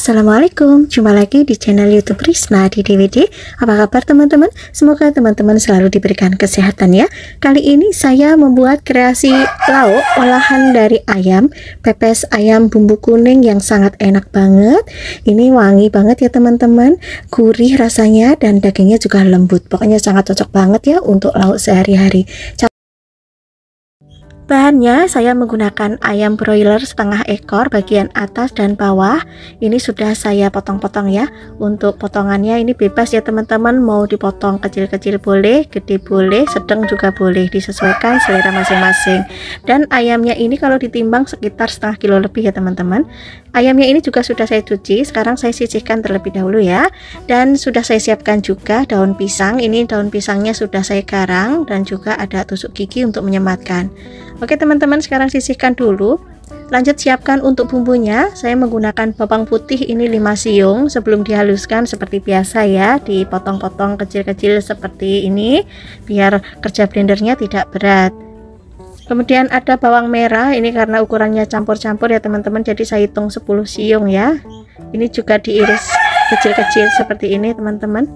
Assalamualaikum, jumpa lagi di channel YouTube Risma di DVD. Apa kabar teman-teman? Semoga teman-teman selalu diberikan kesehatan ya. Kali ini saya membuat kreasi lauk olahan dari ayam, pepes ayam bumbu kuning yang sangat enak banget. Ini wangi banget ya teman-teman, gurih rasanya dan dagingnya juga lembut. Pokoknya sangat cocok banget ya untuk lauk sehari-hari. Bahannya saya menggunakan ayam broiler setengah ekor bagian atas dan bawah. Ini sudah saya potong-potong ya. Untuk potongannya ini bebas ya teman-teman, mau dipotong kecil-kecil boleh, gede boleh, sedang juga boleh, disesuaikan selera masing-masing. Dan ayamnya ini kalau ditimbang sekitar setengah kilo lebih ya teman-teman. Ayamnya ini juga sudah saya cuci, sekarang saya sisihkan terlebih dahulu ya. Dan sudah saya siapkan juga daun pisang. Ini daun pisangnya sudah saya garang dan juga ada tusuk gigi untuk menyematkan. Oke teman-teman, sekarang sisihkan dulu. Lanjut siapkan untuk bumbunya. Saya menggunakan bawang putih ini 5 siung. Sebelum dihaluskan seperti biasa ya, dipotong-potong kecil-kecil seperti ini biar kerja blendernya tidak berat. Kemudian ada bawang merah, ini karena ukurannya campur-campur ya teman-teman, jadi saya hitung 10 siung ya. Ini juga diiris kecil-kecil seperti ini teman-teman.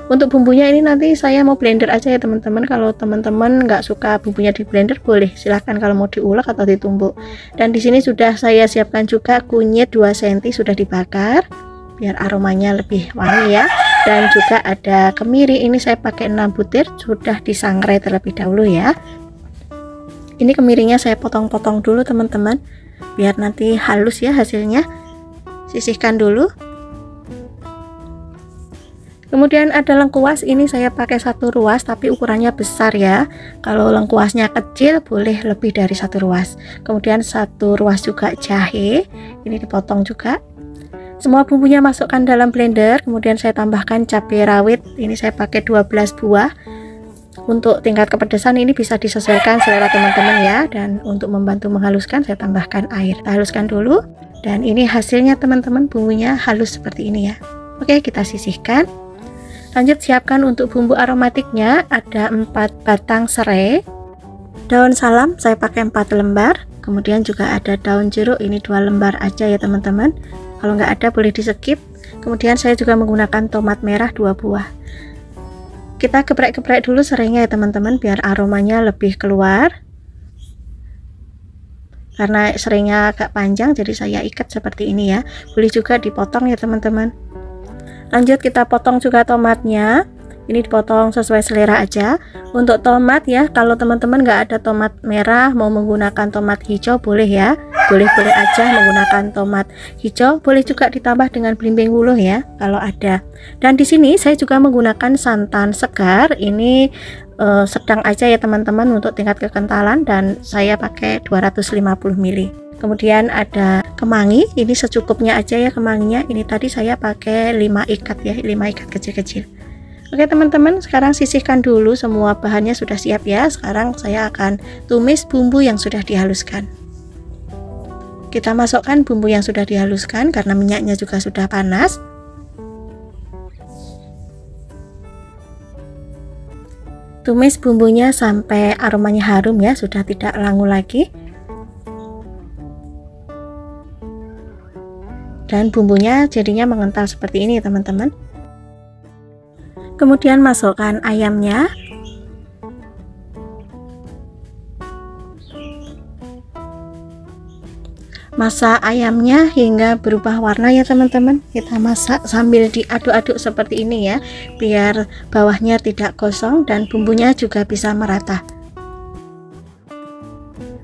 Untuk bumbunya ini nanti saya mau blender aja ya teman-teman. Kalau teman-teman nggak suka bumbunya di blender boleh, silahkan kalau mau diulek atau ditumbuk. Dan di sini sudah saya siapkan juga kunyit 2 cm sudah dibakar biar aromanya lebih wangi ya. Dan juga ada kemiri, ini saya pakai 6 butir sudah disangrai terlebih dahulu ya. Ini kemirinya saya potong-potong dulu teman-teman biar nanti halus ya hasilnya. Sisihkan dulu. Kemudian ada lengkuas, ini saya pakai 1 ruas tapi ukurannya besar ya. Kalau lengkuasnya kecil boleh lebih dari 1 ruas. Kemudian 1 ruas juga jahe, ini dipotong juga. Semua bumbunya masukkan dalam blender. Kemudian saya tambahkan cabai rawit, ini saya pakai 12 buah. Untuk tingkat kepedesan ini bisa disesuaikan selera teman-teman ya. Dan untuk membantu menghaluskan saya tambahkan air. Kita haluskan dulu. Dan ini hasilnya teman-teman, bumbunya halus seperti ini ya. Oke, kita sisihkan. Lanjut siapkan untuk bumbu aromatiknya. Ada 4 batang serai. Daun salam saya pakai 4 lembar. Kemudian juga ada daun jeruk, ini 2 lembar aja ya teman-teman. Kalau nggak ada boleh di skip. Kemudian saya juga menggunakan tomat merah 2 buah. Kita geprek-geprek dulu serainya ya teman-teman biar aromanya lebih keluar. Karena serainya agak panjang jadi saya ikat seperti ini ya. Boleh juga dipotong ya teman-teman. Lanjut kita potong juga tomatnya. Ini dipotong sesuai selera aja. Untuk tomat ya, kalau teman-teman nggak ada tomat merah mau menggunakan tomat hijau boleh ya. Boleh-boleh aja menggunakan tomat hijau. Boleh juga ditambah dengan belimbing wuluh ya kalau ada. Dan di sini saya juga menggunakan santan segar. Ini sedang aja ya teman-teman untuk tingkat kekentalan, dan saya pakai 250 ml. Kemudian ada kemangi, ini secukupnya aja ya kemanginya. Ini tadi saya pakai 5 ikat ya, 5 ikat kecil-kecil. Oke teman-teman, sekarang sisihkan dulu, semua bahannya sudah siap ya. Sekarang saya akan tumis bumbu yang sudah dihaluskan. Kita masukkan bumbu yang sudah dihaluskan karena minyaknya juga sudah panas. Tumis bumbunya sampai aromanya harum ya, sudah tidak langu lagi. Dan bumbunya jadinya mengental seperti ini teman-teman. Kemudian masukkan ayamnya. Masak ayamnya hingga berubah warna ya teman-teman. Kita masak sambil diaduk-aduk seperti ini ya, biar bawahnya tidak gosong dan bumbunya juga bisa merata.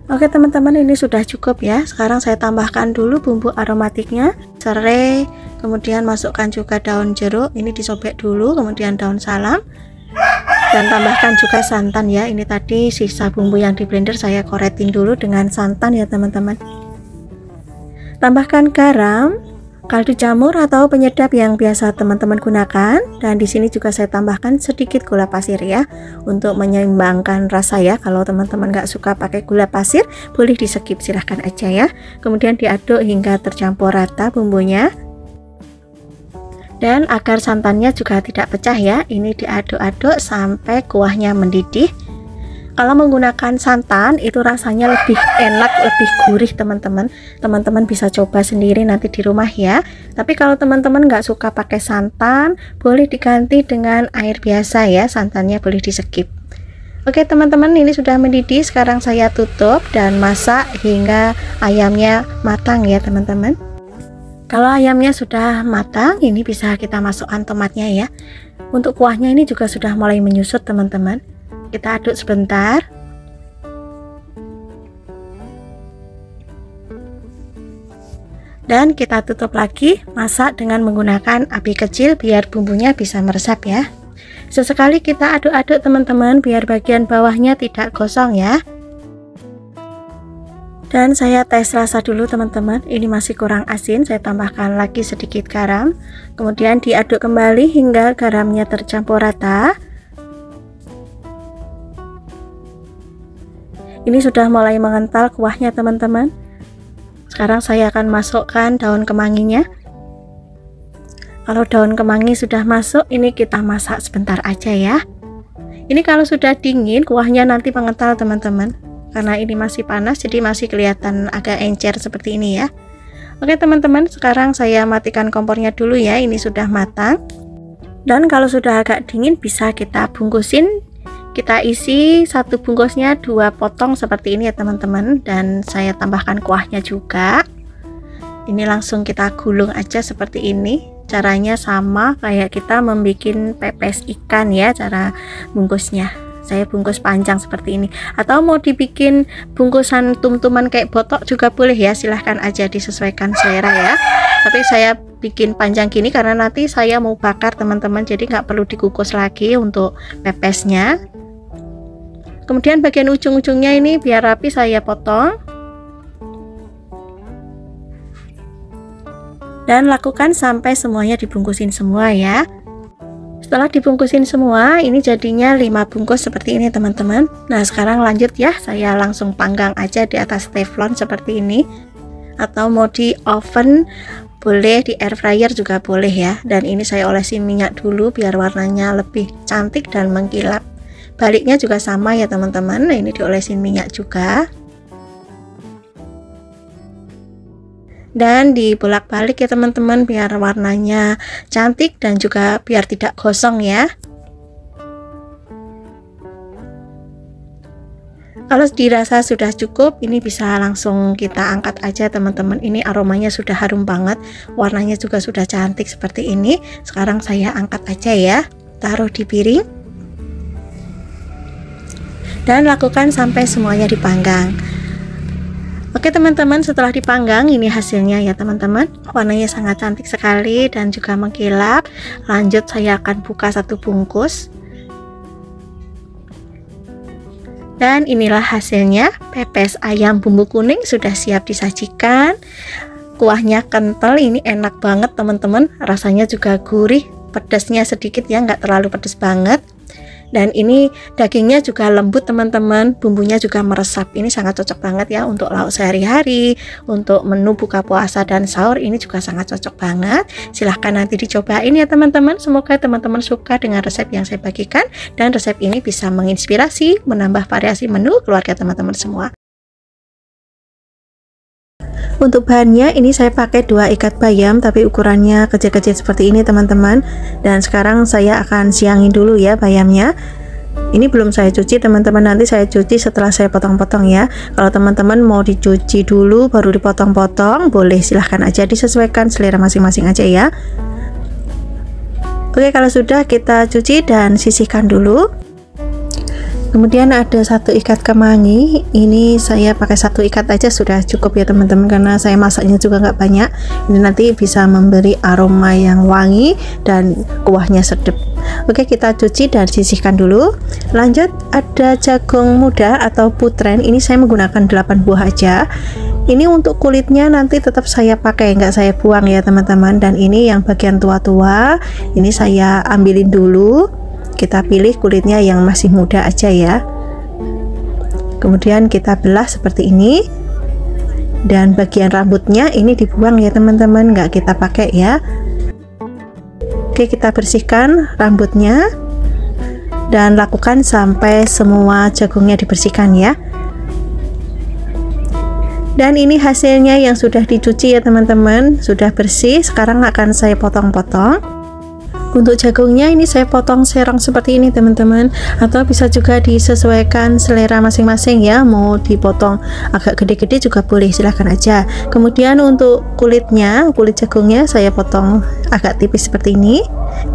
Oke teman-teman, ini sudah cukup ya. Sekarang saya tambahkan dulu bumbu aromatiknya, serai, kemudian masukkan juga daun jeruk, ini disobek dulu, kemudian daun salam, dan tambahkan juga santan ya. Ini tadi sisa bumbu yang di blender saya koretin dulu dengan santan ya teman-teman. Tambahkan garam, kaldu jamur atau penyedap yang biasa teman-teman gunakan, dan di sini juga saya tambahkan sedikit gula pasir ya untuk menyeimbangkan rasa ya. Kalau teman-teman nggak suka pakai gula pasir boleh di skip, silahkan aja ya. Kemudian diaduk hingga tercampur rata bumbunya, dan agar santannya juga tidak pecah ya, ini diaduk-aduk sampai kuahnya mendidih. Kalau menggunakan santan itu rasanya lebih enak, lebih gurih teman-teman. Teman-teman bisa coba sendiri nanti di rumah ya. Tapi kalau teman-teman nggak suka pakai santan, boleh diganti dengan air biasa ya. Santannya boleh di skip. Oke teman-teman, ini sudah mendidih. Sekarang saya tutup dan masak hingga ayamnya matang ya teman-teman. Kalau ayamnya sudah matang, ini bisa kita masukkan tomatnya ya. Untuk kuahnya ini juga sudah mulai menyusut teman-teman. Kita aduk sebentar. Dan kita tutup lagi, masak dengan menggunakan api kecil biar bumbunya bisa meresap ya. Sesekali kita aduk-aduk teman-teman biar bagian bawahnya tidak gosong ya. Dan saya tes rasa dulu teman-teman, ini masih kurang asin, saya tambahkan lagi sedikit garam. Kemudian diaduk kembali hingga garamnya tercampur rata. Ini sudah mulai mengental kuahnya teman-teman. Sekarang saya akan masukkan daun kemanginya. Kalau daun kemangi sudah masuk, ini kita masak sebentar aja ya. Ini kalau sudah dingin, kuahnya nanti mengental teman-teman. Karena ini masih panas, jadi masih kelihatan agak encer seperti ini ya. Oke teman-teman, sekarang saya matikan kompornya dulu ya. Ini sudah matang. Dan kalau sudah agak dingin, bisa kita bungkusin. Kita isi satu bungkusnya 2 potong seperti ini ya teman-teman. Dan saya tambahkan kuahnya juga. Ini langsung kita gulung aja seperti ini. Caranya sama kayak kita membuat pepes ikan ya, cara bungkusnya. Saya bungkus panjang seperti ini. Atau mau dibikin bungkusan tum-tuman kayak botok juga boleh ya. Silahkan aja, disesuaikan selera ya. Tapi saya bikin panjang gini karena nanti saya mau bakar teman-teman. Jadi nggak perlu dikukus lagi untuk pepesnya. Kemudian bagian ujung-ujungnya ini biar rapi saya potong. Dan lakukan sampai semuanya dibungkusin semua ya. Setelah dibungkusin semua, ini jadinya 5 bungkus seperti ini teman-teman. Nah sekarang lanjut ya, saya langsung panggang aja di atas teflon seperti ini. Atau mau di oven boleh, di air fryer juga boleh ya. Dan ini saya olesin minyak dulu biar warnanya lebih cantik dan mengkilap. Baliknya juga sama ya teman-teman. Nah ini diolesin minyak juga. Dan dibolak-balik ya teman-teman biar warnanya cantik dan juga biar tidak gosong ya. Kalau dirasa sudah cukup, ini bisa langsung kita angkat aja teman-teman. Ini aromanya sudah harum banget, warnanya juga sudah cantik seperti ini. Sekarang saya angkat aja ya, taruh di piring. Dan lakukan sampai semuanya dipanggang. Oke teman-teman, setelah dipanggang ini hasilnya ya teman-teman. Warnanya sangat cantik sekali dan juga mengkilap. Lanjut saya akan buka satu bungkus. Dan inilah hasilnya, pepes ayam bumbu kuning sudah siap disajikan. Kuahnya kental, ini enak banget teman-teman. Rasanya juga gurih, pedasnya sedikit ya, nggak terlalu pedas banget. Dan ini dagingnya juga lembut teman-teman, bumbunya juga meresap. Ini sangat cocok banget ya untuk lauk sehari-hari, untuk menu buka puasa dan sahur. Ini juga sangat cocok banget. Silahkan nanti dicobain ya teman-teman. Semoga teman-teman suka dengan resep yang saya bagikan, dan resep ini bisa menginspirasi, menambah variasi menu keluarga teman-teman semua. Untuk bahannya ini saya pakai 2 ikat bayam, tapi ukurannya kecil-kecil seperti ini teman-teman. Dan sekarang saya akan siangin dulu ya bayamnya. Ini belum saya cuci teman-teman, nanti saya cuci setelah saya potong-potong ya. Kalau teman-teman mau dicuci dulu baru dipotong-potong, boleh, silahkan aja, disesuaikan selera masing-masing aja ya. Oke, kalau sudah kita cuci dan sisihkan dulu. Kemudian ada 1 ikat kemangi, ini saya pakai 1 ikat aja sudah cukup ya teman-teman, karena saya masaknya juga nggak banyak. Ini nanti bisa memberi aroma yang wangi dan kuahnya sedap. Oke, kita cuci dan sisihkan dulu. Lanjut ada jagung muda atau putren, ini saya menggunakan 8 buah aja. Ini untuk kulitnya nanti tetap saya pakai, nggak saya buang ya teman-teman. Dan ini yang bagian tua-tua, ini saya ambilin dulu. Kita pilih kulitnya yang masih muda aja ya. Kemudian kita belah seperti ini. Dan bagian rambutnya ini dibuang ya teman-teman, nggak kita pakai ya. Oke, kita bersihkan rambutnya. dan lakukan sampai semua jagungnya dibersihkan ya. Dan ini hasilnya yang sudah dicuci ya teman-teman, sudah bersih. Sekarang akan saya potong-potong. Untuk jagungnya ini saya potong serong seperti ini teman-teman, atau bisa juga disesuaikan selera masing-masing ya, mau dipotong agak gede-gede juga boleh, silahkan aja. Kemudian untuk kulitnya, kulit jagungnya saya potong agak tipis seperti ini,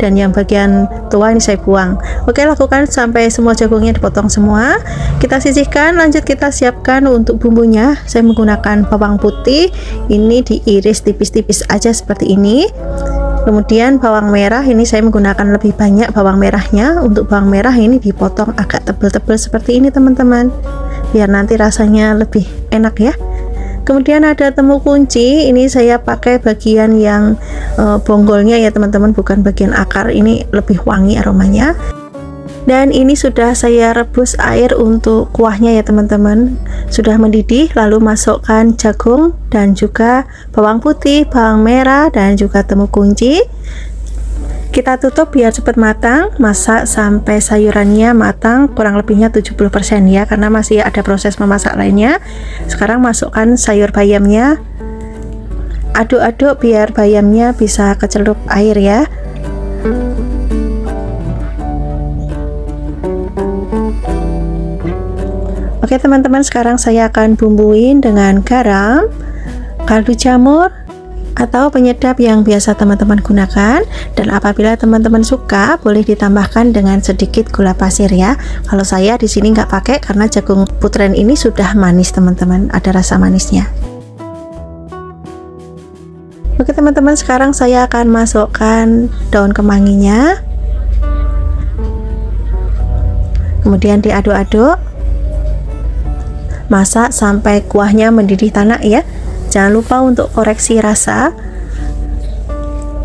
dan yang bagian tua ini saya buang. Oke, lakukan sampai semua jagungnya dipotong semua. Kita sisihkan, lanjut kita siapkan untuk bumbunya. Saya menggunakan bawang putih, ini diiris tipis-tipis aja seperti ini. Kemudian bawang merah, ini saya menggunakan lebih banyak bawang merahnya. Untuk bawang merah ini dipotong agak tebal-tebal seperti ini teman-teman, biar nanti rasanya lebih enak ya. Kemudian ada temu kunci, ini saya pakai bagian yang bonggolnya ya teman-teman, bukan bagian akar, ini lebih wangi aromanya. Dan ini sudah saya rebus air untuk kuahnya ya teman-teman, sudah mendidih. Lalu masukkan jagung dan juga bawang putih, bawang merah, dan juga temu kunci. Kita tutup biar cepat matang, masak sampai sayurannya matang, kurang lebihnya 70% ya, karena masih ada proses memasak lainnya. Sekarang masukkan sayur bayamnya, aduk-aduk biar bayamnya bisa kecelup air ya. Oke teman-teman, sekarang saya akan bumbuin dengan garam, kaldu jamur, atau penyedap yang biasa teman-teman gunakan. Dan apabila teman-teman suka, boleh ditambahkan dengan sedikit gula pasir ya. Kalau saya di sini nggak pakai karena jagung putren ini sudah manis teman-teman, ada rasa manisnya. Oke teman-teman, sekarang saya akan masukkan daun kemanginya, kemudian diaduk-aduk. Masak sampai kuahnya mendidih tanak ya. Jangan lupa untuk koreksi rasa.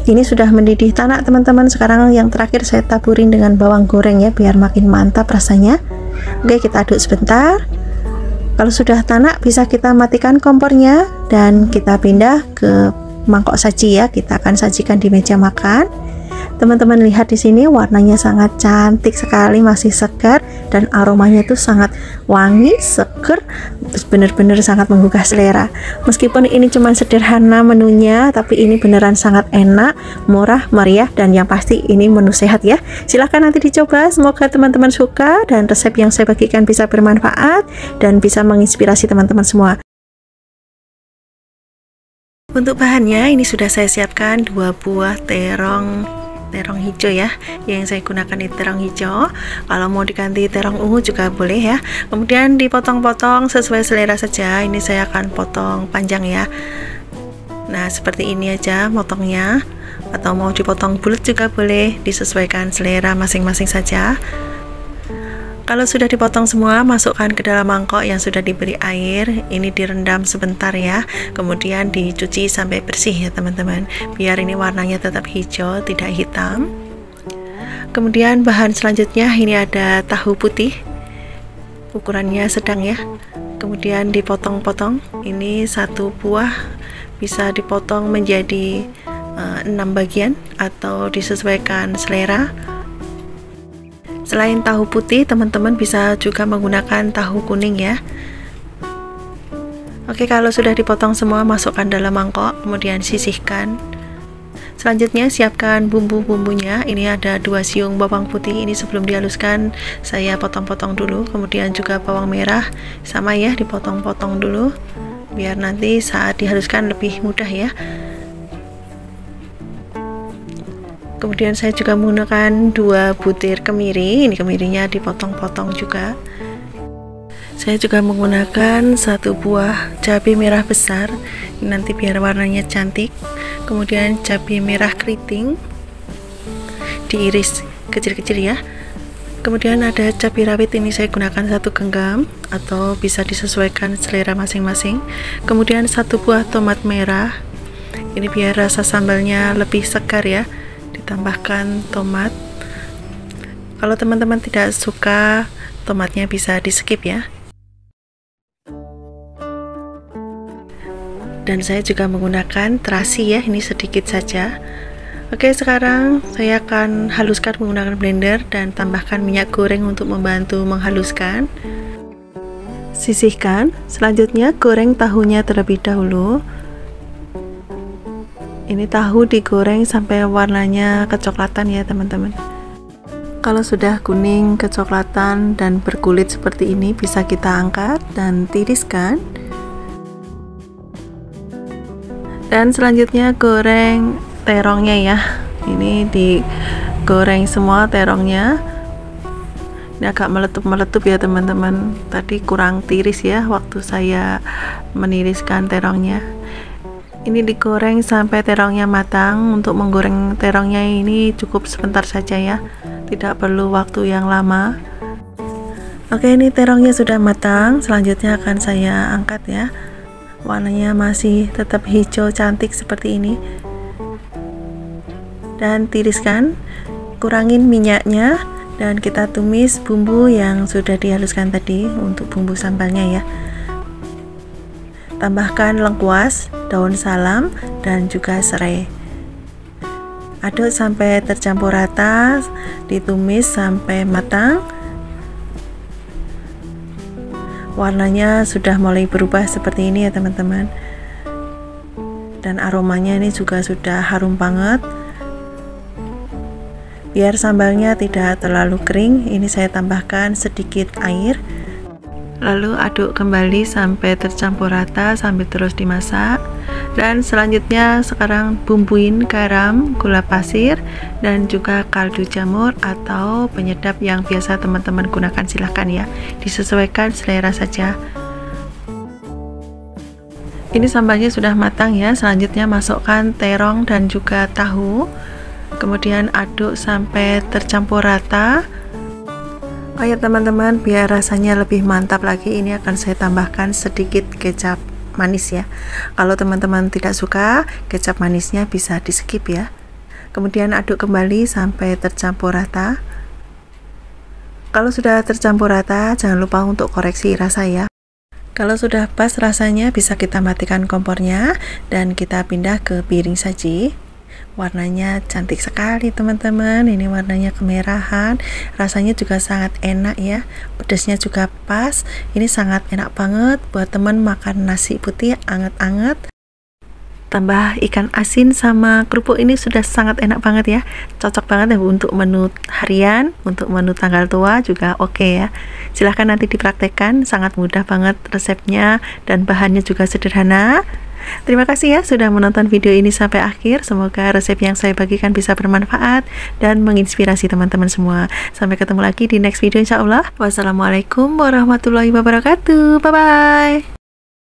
Ini sudah mendidih tanak teman-teman. Sekarang yang terakhir saya taburin dengan bawang goreng ya, biar makin mantap rasanya. Oke, kita aduk sebentar. Kalau sudah tanak bisa kita matikan kompornya dan kita pindah ke mangkok saji ya. Kita akan sajikan di meja makan. Teman-teman lihat di sini warnanya sangat cantik sekali, masih segar, dan aromanya itu sangat wangi, seger, benar-benar sangat menggugah selera. Meskipun ini cuma sederhana menunya, tapi ini beneran sangat enak, murah, meriah, dan yang pasti ini menu sehat ya. Silahkan nanti dicoba, semoga teman-teman suka dan resep yang saya bagikan bisa bermanfaat dan bisa menginspirasi teman-teman semua. Untuk bahannya ini sudah saya siapkan 2 buah terong hijau ya, yang saya gunakan di terong hijau. Kalau mau diganti terong ungu juga boleh ya. Kemudian dipotong-potong sesuai selera saja. Ini saya akan potong panjang ya. Nah seperti ini aja motongnya, atau mau dipotong bulat juga boleh, disesuaikan selera masing-masing saja. Kalau sudah dipotong semua, masukkan ke dalam mangkok yang sudah diberi air. Ini direndam sebentar ya, kemudian dicuci sampai bersih ya teman-teman, biar ini warnanya tetap hijau, tidak hitam. Kemudian bahan selanjutnya ini ada tahu putih, ukurannya sedang ya. Kemudian dipotong-potong. Ini 1 buah bisa dipotong menjadi 6 bagian atau disesuaikan selera. Selain tahu putih, teman-teman bisa juga menggunakan tahu kuning ya. Oke, kalau sudah dipotong semua, masukkan dalam mangkok, kemudian sisihkan. Selanjutnya siapkan bumbu-bumbunya. Ini ada 2 siung bawang putih, ini sebelum dihaluskan saya potong-potong dulu. Kemudian juga bawang merah, sama ya, dipotong-potong dulu biar nanti saat dihaluskan lebih mudah ya. Kemudian saya juga menggunakan 2 butir kemiri, ini kemirinya dipotong-potong juga. Saya juga menggunakan 1 buah cabai merah besar, ini nanti biar warnanya cantik. Kemudian cabai merah keriting diiris kecil-kecil ya. Kemudian ada cabai rawit, ini saya gunakan 1 genggam atau bisa disesuaikan selera masing-masing. Kemudian 1 buah tomat merah, ini biar rasa sambalnya lebih segar ya, ditambahkan tomat. Kalau teman-teman tidak suka tomatnya bisa di skip ya. Dan saya juga menggunakan terasi ya, ini sedikit saja. Oke, sekarang saya akan haluskan menggunakan blender dan tambahkan minyak goreng untuk membantu menghaluskan. Sisihkan. Selanjutnya goreng tahunya terlebih dahulu. Ini tahu digoreng sampai warnanya kecoklatan ya teman-teman. Kalau sudah kuning kecoklatan dan berkulit seperti ini, bisa kita angkat dan tiriskan. Dan selanjutnya goreng terongnya ya. Ini digoreng semua terongnya. Ini agak meletup-meletup ya teman-teman. Tadi kurang tiris ya waktu saya meniriskan terongnya. Ini digoreng sampai terongnya matang. Untuk menggoreng terongnya ini cukup sebentar saja ya, tidak perlu waktu yang lama. Oke, ini terongnya sudah matang. Selanjutnya akan saya angkat ya. Warnanya masih tetap hijau cantik seperti ini. Dan tiriskan, kurangin minyaknya, dan kita tumis bumbu yang sudah dihaluskan tadi untuk bumbu sambalnya ya. Tambahkan lengkuas, daun salam, dan juga serai. Aduk sampai tercampur rata, ditumis sampai matang. Warnanya sudah mulai berubah seperti ini ya teman-teman. Dan aromanya ini juga sudah harum banget. Biar sambalnya tidak terlalu kering, ini saya tambahkan sedikit air. Lalu aduk kembali sampai tercampur rata sambil terus dimasak. Dan selanjutnya sekarang bumbuin garam, gula pasir, dan juga kaldu jamur atau penyedap yang biasa teman-teman gunakan, silahkan ya, disesuaikan selera saja. Ini sambalnya sudah matang ya. Selanjutnya masukkan terong dan juga tahu. Kemudian aduk sampai tercampur rata. Oh ya teman-teman, biar rasanya lebih mantap lagi, ini akan saya tambahkan sedikit kecap manis ya. Kalau teman-teman tidak suka kecap manisnya, bisa di skip ya. Kemudian aduk kembali sampai tercampur rata. Kalau sudah tercampur rata, jangan lupa untuk koreksi rasa ya. Kalau sudah pas rasanya, bisa kita matikan kompornya dan kita pindah ke piring saji. Warnanya cantik sekali teman-teman. Ini warnanya kemerahan, rasanya juga sangat enak ya, pedasnya juga pas. Ini sangat enak banget buat teman makan nasi putih anget-anget, tambah ikan asin sama kerupuk, ini sudah sangat enak banget ya. Cocok banget ya untuk menu harian, untuk menu tanggal tua juga oke ya. Silahkan nanti dipraktekkan, sangat mudah banget resepnya dan bahannya juga sederhana. Terima kasih ya sudah menonton video ini sampai akhir. Semoga resep yang saya bagikan bisa bermanfaat dan menginspirasi teman-teman semua. Sampai ketemu lagi di next video insya Allah. Wassalamualaikum warahmatullahi wabarakatuh. Bye bye.